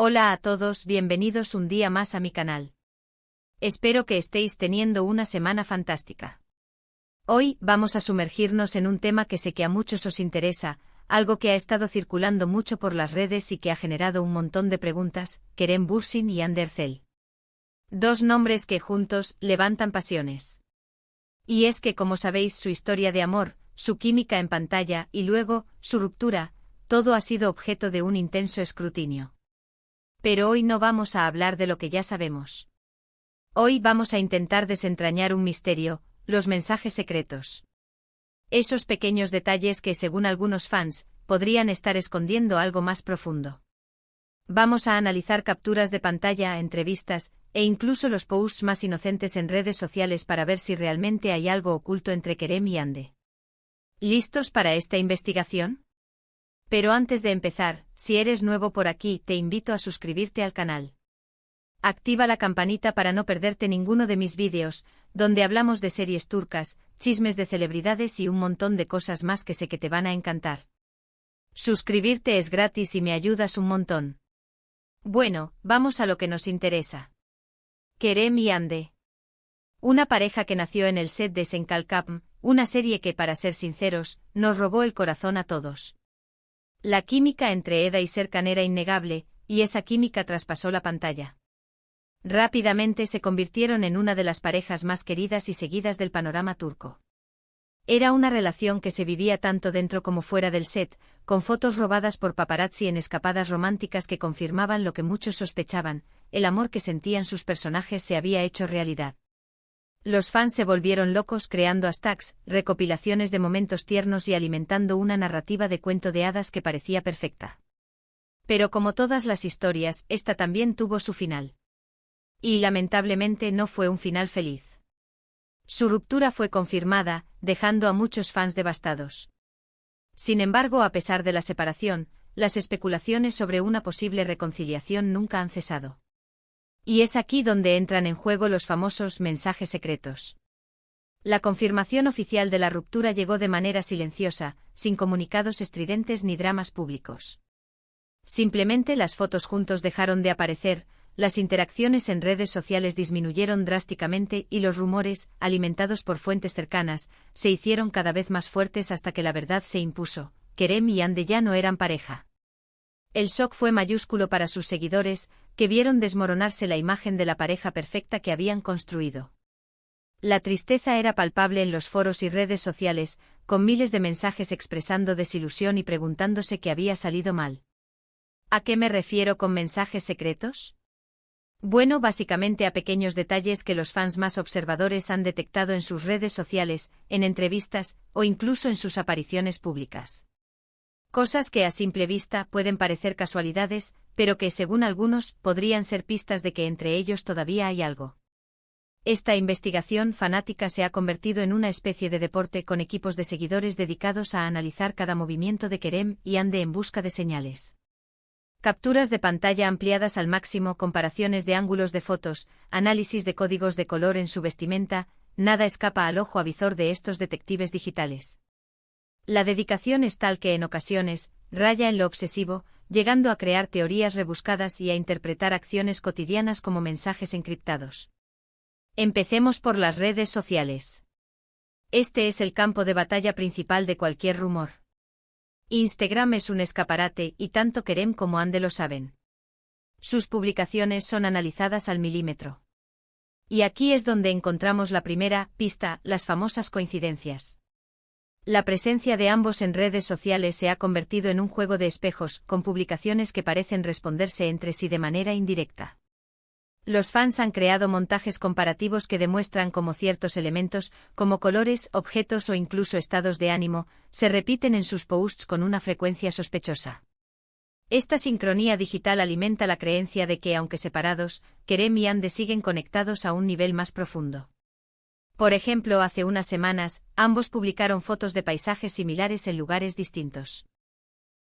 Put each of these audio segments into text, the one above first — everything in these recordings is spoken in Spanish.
Hola a todos, bienvenidos un día más a mi canal. Espero que estéis teniendo una semana fantástica. Hoy vamos a sumergirnos en un tema que sé que a muchos os interesa, algo que ha estado circulando mucho por las redes y que ha generado un montón de preguntas: Kerem Bürsin y Hande Erçel. Dos nombres que juntos levantan pasiones. Y es que, como sabéis, su historia de amor, su química en pantalla y luego su ruptura, todo ha sido objeto de un intenso escrutinio. Pero hoy no vamos a hablar de lo que ya sabemos. Hoy vamos a intentar desentrañar un misterio: los mensajes secretos. Esos pequeños detalles que, según algunos fans, podrían estar escondiendo algo más profundo. Vamos a analizar capturas de pantalla, entrevistas, e incluso los posts más inocentes en redes sociales para ver si realmente hay algo oculto entre Kerem y Hande. ¿Listos para esta investigación? Pero antes de empezar, si eres nuevo por aquí, te invito a suscribirte al canal. Activa la campanita para no perderte ninguno de mis vídeos, donde hablamos de series turcas, chismes de celebridades y un montón de cosas más que sé que te van a encantar. Suscribirte es gratis y me ayudas un montón. Bueno, vamos a lo que nos interesa. Kerem y Hande. Una pareja que nació en el set de Sen Kalkapm, una serie que, para ser sinceros, nos robó el corazón a todos. La química entre Eda y Serkan era innegable, y esa química traspasó la pantalla. Rápidamente se convirtieron en una de las parejas más queridas y seguidas del panorama turco. Era una relación que se vivía tanto dentro como fuera del set, con fotos robadas por paparazzi en escapadas románticas que confirmaban lo que muchos sospechaban: el amor que sentían sus personajes se había hecho realidad. Los fans se volvieron locos creando hashtags, recopilaciones de momentos tiernos y alimentando una narrativa de cuento de hadas que parecía perfecta. Pero como todas las historias, esta también tuvo su final. Y lamentablemente no fue un final feliz. Su ruptura fue confirmada, dejando a muchos fans devastados. Sin embargo, a pesar de la separación, las especulaciones sobre una posible reconciliación nunca han cesado. Y es aquí donde entran en juego los famosos mensajes secretos. La confirmación oficial de la ruptura llegó de manera silenciosa, sin comunicados estridentes ni dramas públicos. Simplemente las fotos juntos dejaron de aparecer, las interacciones en redes sociales disminuyeron drásticamente y los rumores, alimentados por fuentes cercanas, se hicieron cada vez más fuertes hasta que la verdad se impuso: Kerem y Hande ya no eran pareja. El shock fue mayúsculo para sus seguidores, que vieron desmoronarse la imagen de la pareja perfecta que habían construido. La tristeza era palpable en los foros y redes sociales, con miles de mensajes expresando desilusión y preguntándose qué había salido mal. ¿A qué me refiero con mensajes secretos? Bueno, básicamente a pequeños detalles que los fans más observadores han detectado en sus redes sociales, en entrevistas, o incluso en sus apariciones públicas. Cosas que a simple vista pueden parecer casualidades, pero que, según algunos, podrían ser pistas de que entre ellos todavía hay algo. Esta investigación fanática se ha convertido en una especie de deporte, con equipos de seguidores dedicados a analizar cada movimiento de Kerem y Hande en busca de señales. Capturas de pantalla ampliadas al máximo, comparaciones de ángulos de fotos, análisis de códigos de color en su vestimenta, nada escapa al ojo avizor de estos detectives digitales. La dedicación es tal que en ocasiones raya en lo obsesivo, llegando a crear teorías rebuscadas y a interpretar acciones cotidianas como mensajes encriptados. Empecemos por las redes sociales. Este es el campo de batalla principal de cualquier rumor. Instagram es un escaparate, y tanto Kerem como Hande lo saben. Sus publicaciones son analizadas al milímetro. Y aquí es donde encontramos la primera pista: las famosas coincidencias. La presencia de ambos en redes sociales se ha convertido en un juego de espejos, con publicaciones que parecen responderse entre sí de manera indirecta. Los fans han creado montajes comparativos que demuestran cómo ciertos elementos, como colores, objetos o incluso estados de ánimo, se repiten en sus posts con una frecuencia sospechosa. Esta sincronía digital alimenta la creencia de que, aunque separados, Kerem y Hande siguen conectados a un nivel más profundo. Por ejemplo, hace unas semanas, ambos publicaron fotos de paisajes similares en lugares distintos.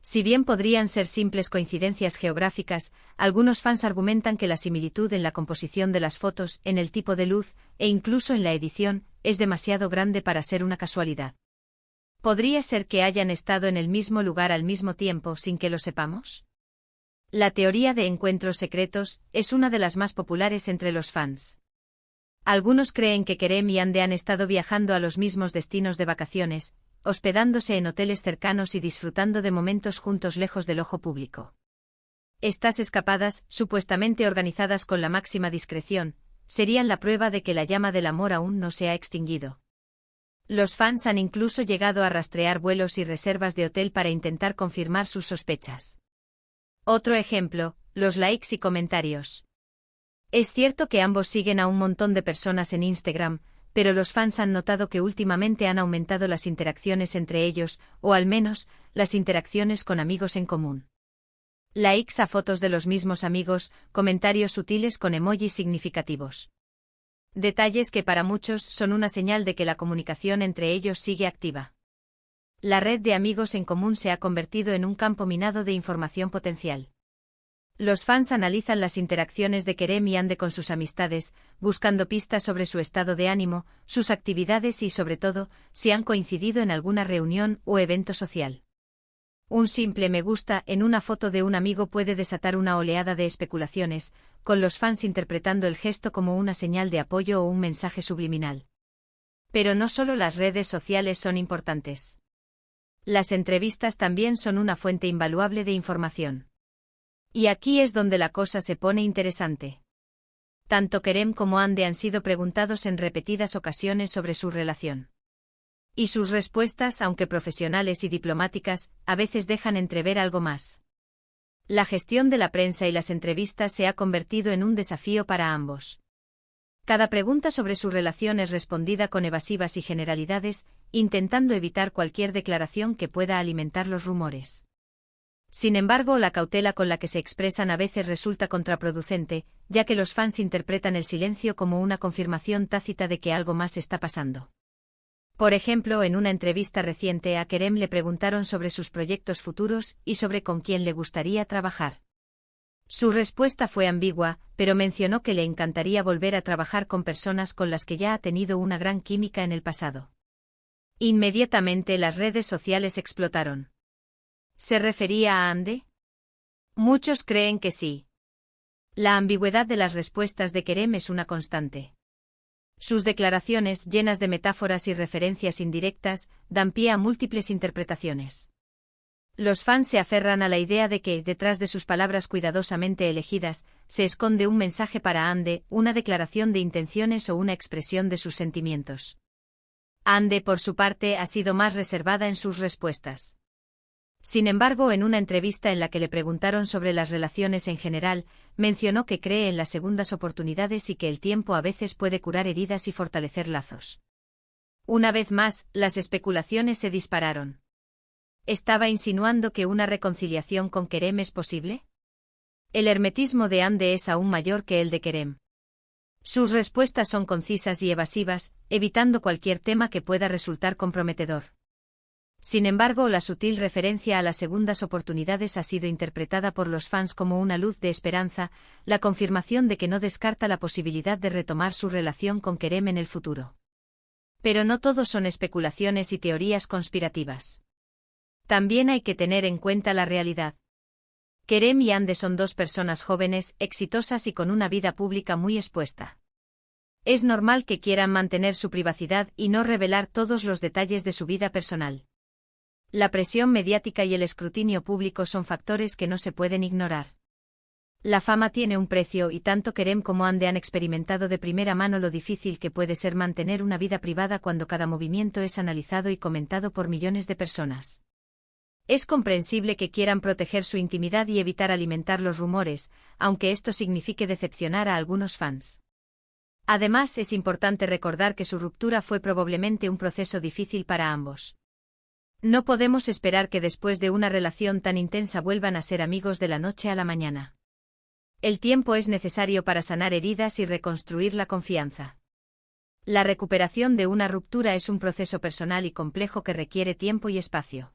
Si bien podrían ser simples coincidencias geográficas, algunos fans argumentan que la similitud en la composición de las fotos, en el tipo de luz, e incluso en la edición, es demasiado grande para ser una casualidad. ¿Podría ser que hayan estado en el mismo lugar al mismo tiempo sin que lo sepamos? La teoría de encuentros secretos es una de las más populares entre los fans. Algunos creen que Kerem y Hande han estado viajando a los mismos destinos de vacaciones, hospedándose en hoteles cercanos y disfrutando de momentos juntos lejos del ojo público. Estas escapadas, supuestamente organizadas con la máxima discreción, serían la prueba de que la llama del amor aún no se ha extinguido. Los fans han incluso llegado a rastrear vuelos y reservas de hotel para intentar confirmar sus sospechas. Otro ejemplo, los likes y comentarios. Es cierto que ambos siguen a un montón de personas en Instagram, pero los fans han notado que últimamente han aumentado las interacciones entre ellos, o al menos, las interacciones con amigos en común. Likes a fotos de los mismos amigos, comentarios sutiles con emojis significativos. Detalles que para muchos son una señal de que la comunicación entre ellos sigue activa. La red de amigos en común se ha convertido en un campo minado de información potencial. Los fans analizan las interacciones de Kerem y Hande con sus amistades, buscando pistas sobre su estado de ánimo, sus actividades y, sobre todo, si han coincidido en alguna reunión o evento social. Un simple me gusta en una foto de un amigo puede desatar una oleada de especulaciones, con los fans interpretando el gesto como una señal de apoyo o un mensaje subliminal. Pero no solo las redes sociales son importantes. Las entrevistas también son una fuente invaluable de información. Y aquí es donde la cosa se pone interesante. Tanto Kerem como Hande han sido preguntados en repetidas ocasiones sobre su relación. Y sus respuestas, aunque profesionales y diplomáticas, a veces dejan entrever algo más. La gestión de la prensa y las entrevistas se ha convertido en un desafío para ambos. Cada pregunta sobre su relación es respondida con evasivas y generalidades, intentando evitar cualquier declaración que pueda alimentar los rumores. Sin embargo, la cautela con la que se expresan a veces resulta contraproducente, ya que los fans interpretan el silencio como una confirmación tácita de que algo más está pasando. Por ejemplo, en una entrevista reciente a Kerem le preguntaron sobre sus proyectos futuros y sobre con quién le gustaría trabajar. Su respuesta fue ambigua, pero mencionó que le encantaría volver a trabajar con personas con las que ya ha tenido una gran química en el pasado. Inmediatamente las redes sociales explotaron. ¿Se refería a Hande? Muchos creen que sí. La ambigüedad de las respuestas de Kerem es una constante. Sus declaraciones, llenas de metáforas y referencias indirectas, dan pie a múltiples interpretaciones. Los fans se aferran a la idea de que, detrás de sus palabras cuidadosamente elegidas, se esconde un mensaje para Hande, una declaración de intenciones o una expresión de sus sentimientos. Hande, por su parte, ha sido más reservada en sus respuestas. Sin embargo, en una entrevista en la que le preguntaron sobre las relaciones en general, mencionó que cree en las segundas oportunidades y que el tiempo a veces puede curar heridas y fortalecer lazos. Una vez más, las especulaciones se dispararon. ¿Estaba insinuando que una reconciliación con Kerem es posible? El hermetismo de Hande es aún mayor que el de Kerem. Sus respuestas son concisas y evasivas, evitando cualquier tema que pueda resultar comprometedor. Sin embargo, la sutil referencia a las segundas oportunidades ha sido interpretada por los fans como una luz de esperanza, la confirmación de que no descarta la posibilidad de retomar su relación con Kerem en el futuro. Pero no todo son especulaciones y teorías conspirativas. También hay que tener en cuenta la realidad. Kerem y Hande son dos personas jóvenes, exitosas y con una vida pública muy expuesta. Es normal que quieran mantener su privacidad y no revelar todos los detalles de su vida personal. La presión mediática y el escrutinio público son factores que no se pueden ignorar. La fama tiene un precio y tanto Kerem como Hande han experimentado de primera mano lo difícil que puede ser mantener una vida privada cuando cada movimiento es analizado y comentado por millones de personas. Es comprensible que quieran proteger su intimidad y evitar alimentar los rumores, aunque esto signifique decepcionar a algunos fans. Además, es importante recordar que su ruptura fue probablemente un proceso difícil para ambos. No podemos esperar que después de una relación tan intensa vuelvan a ser amigos de la noche a la mañana. El tiempo es necesario para sanar heridas y reconstruir la confianza. La recuperación de una ruptura es un proceso personal y complejo que requiere tiempo y espacio.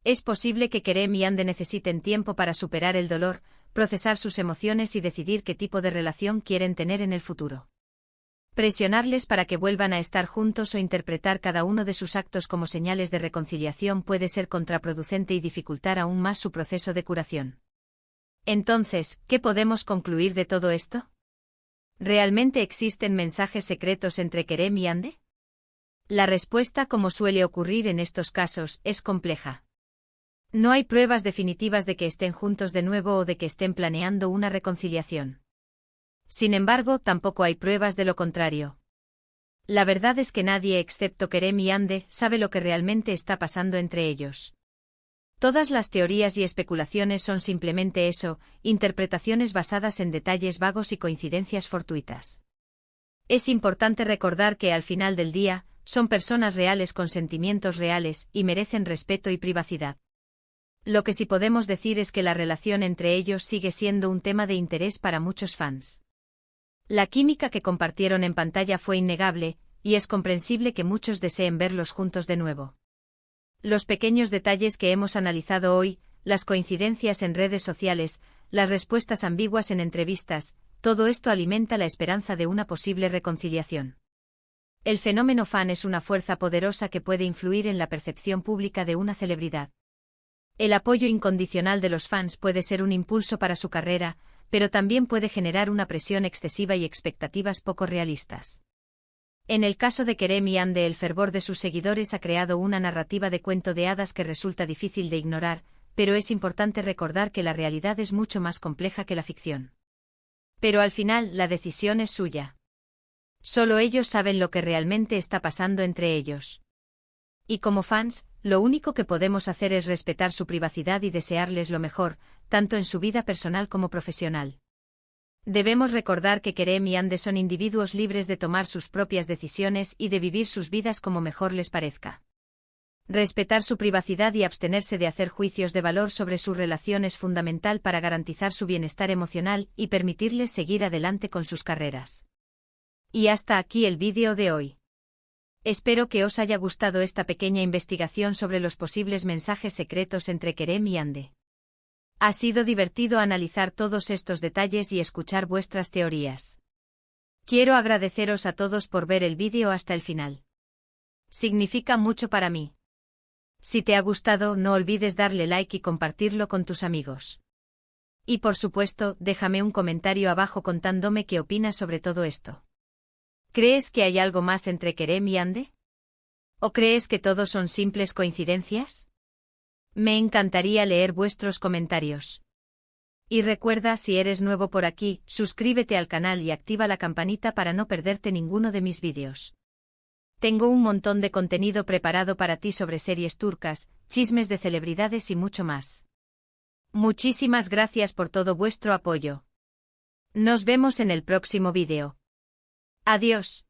Es posible que Kerem y Hande necesiten tiempo para superar el dolor, procesar sus emociones y decidir qué tipo de relación quieren tener en el futuro. Presionarles para que vuelvan a estar juntos o interpretar cada uno de sus actos como señales de reconciliación puede ser contraproducente y dificultar aún más su proceso de curación. Entonces, ¿qué podemos concluir de todo esto? ¿Realmente existen mensajes secretos entre Kerem y Hande? La respuesta, como suele ocurrir en estos casos, es compleja. No hay pruebas definitivas de que estén juntos de nuevo o de que estén planeando una reconciliación. Sin embargo, tampoco hay pruebas de lo contrario. La verdad es que nadie excepto Kerem y Hande sabe lo que realmente está pasando entre ellos. Todas las teorías y especulaciones son simplemente eso, interpretaciones basadas en detalles vagos y coincidencias fortuitas. Es importante recordar que al final del día, son personas reales con sentimientos reales y merecen respeto y privacidad. Lo que sí podemos decir es que la relación entre ellos sigue siendo un tema de interés para muchos fans. La química que compartieron en pantalla fue innegable, y es comprensible que muchos deseen verlos juntos de nuevo. Los pequeños detalles que hemos analizado hoy, las coincidencias en redes sociales, las respuestas ambiguas en entrevistas, todo esto alimenta la esperanza de una posible reconciliación. El fenómeno fan es una fuerza poderosa que puede influir en la percepción pública de una celebridad. El apoyo incondicional de los fans puede ser un impulso para su carrera, pero también puede generar una presión excesiva y expectativas poco realistas. En el caso de Kerem y Hande, el fervor de sus seguidores ha creado una narrativa de cuento de hadas que resulta difícil de ignorar, pero es importante recordar que la realidad es mucho más compleja que la ficción. Pero al final, la decisión es suya. Solo ellos saben lo que realmente está pasando entre ellos. Y como fans, lo único que podemos hacer es respetar su privacidad y desearles lo mejor, tanto en su vida personal como profesional. Debemos recordar que Kerem y Hande son individuos libres de tomar sus propias decisiones y de vivir sus vidas como mejor les parezca. Respetar su privacidad y abstenerse de hacer juicios de valor sobre su relación es fundamental para garantizar su bienestar emocional y permitirles seguir adelante con sus carreras. Y hasta aquí el vídeo de hoy. Espero que os haya gustado esta pequeña investigación sobre los posibles mensajes secretos entre Kerem y Hande. Ha sido divertido analizar todos estos detalles y escuchar vuestras teorías. Quiero agradeceros a todos por ver el vídeo hasta el final. Significa mucho para mí. Si te ha gustado, no olvides darle like y compartirlo con tus amigos. Y por supuesto, déjame un comentario abajo contándome qué opinas sobre todo esto. ¿Crees que hay algo más entre Kerem y Hande? ¿O crees que todos son simples coincidencias? Me encantaría leer vuestros comentarios. Y recuerda, si eres nuevo por aquí, suscríbete al canal y activa la campanita para no perderte ninguno de mis vídeos. Tengo un montón de contenido preparado para ti sobre series turcas, chismes de celebridades y mucho más. Muchísimas gracias por todo vuestro apoyo. Nos vemos en el próximo vídeo. Adiós.